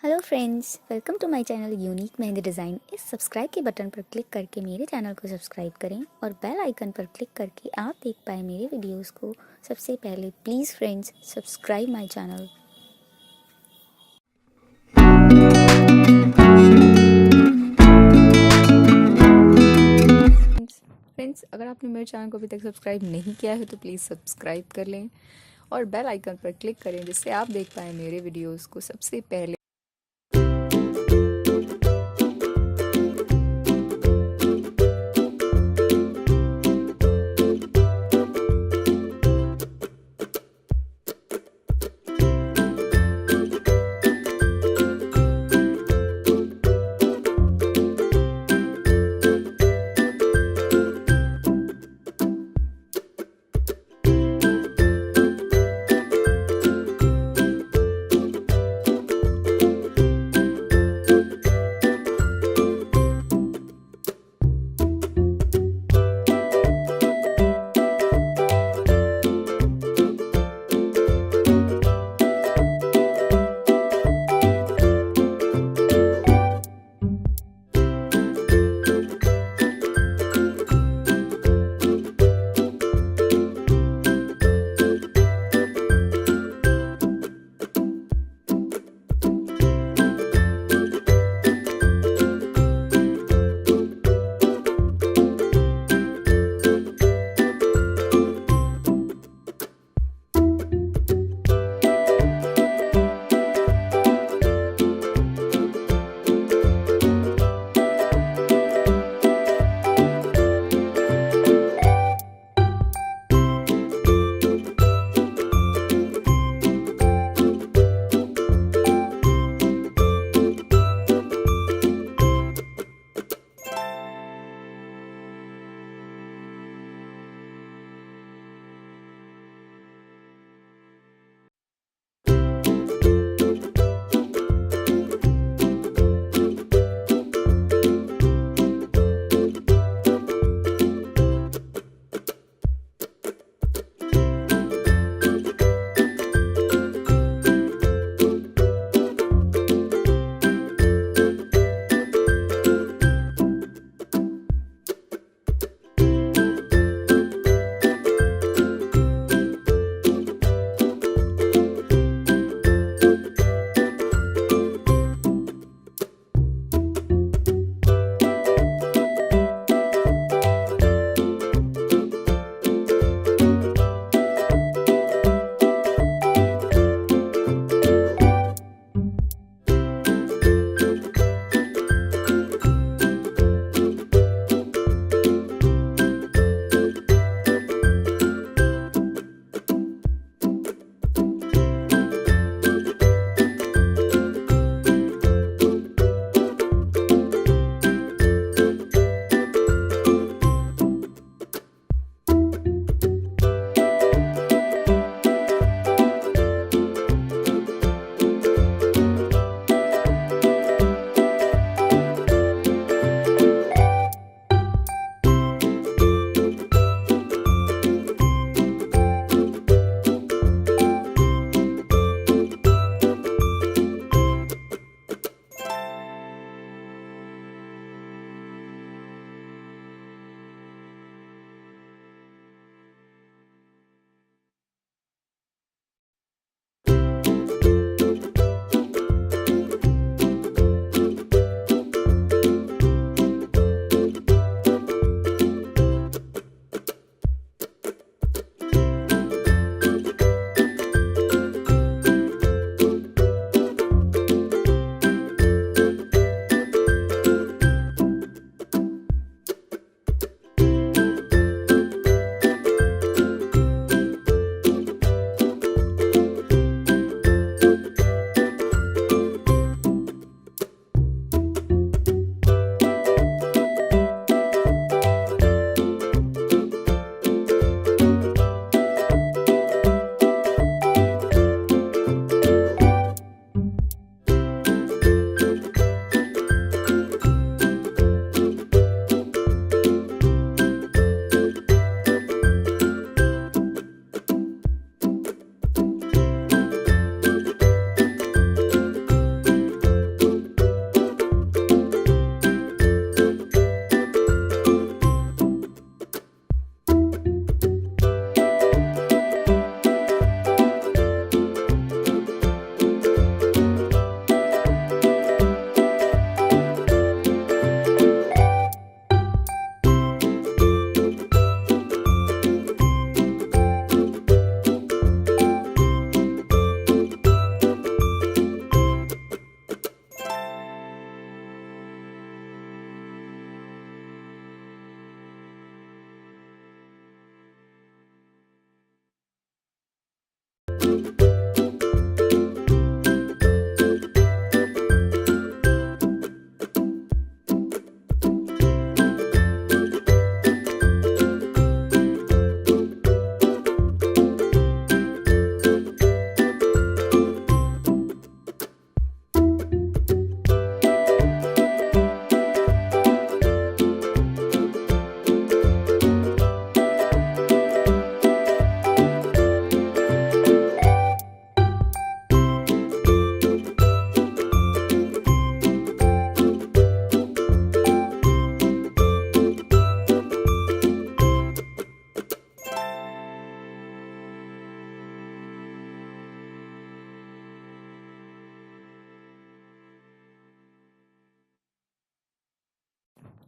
Hello friends, welcome to my channel unique mehndi design. इस subscribe के button पर click करके मेरे चैनल को सब्सक्राइब करें और बेल आइकन पर क्लिक करके आप देख पाएँ मेरे वीडियोस को सबसे पहले। Please friends, subscribe my channel. Friends, अगर आपने मेरे चैनल को अभी तक सब्सक्राइब नहीं किया है तो प्लीज़ सब्सक्राइब कर लें और बेल आइकन पर क्लिक करें जिससे आप देख पाएँ मेरे वीडियोज़ को सबसे पहले।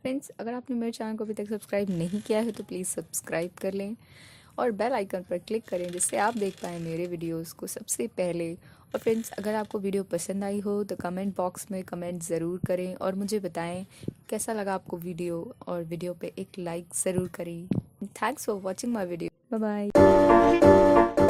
फ्रेंड्स, अगर आपने मेरे चैनल को अभी तक सब्सक्राइब नहीं किया है तो प्लीज़ सब्सक्राइब कर लें और बेल आइकन पर क्लिक करें जिससे आप देख पाएँ मेरे वीडियोस को सबसे पहले। और फ्रेंड्स, अगर आपको वीडियो पसंद आई हो तो कमेंट बॉक्स में कमेंट ज़रूर करें और मुझे बताएं कैसा लगा आपको वीडियो, और वीडियो पे एक लाइक ज़रूर करें। Thanks for watching my video. Bye bye.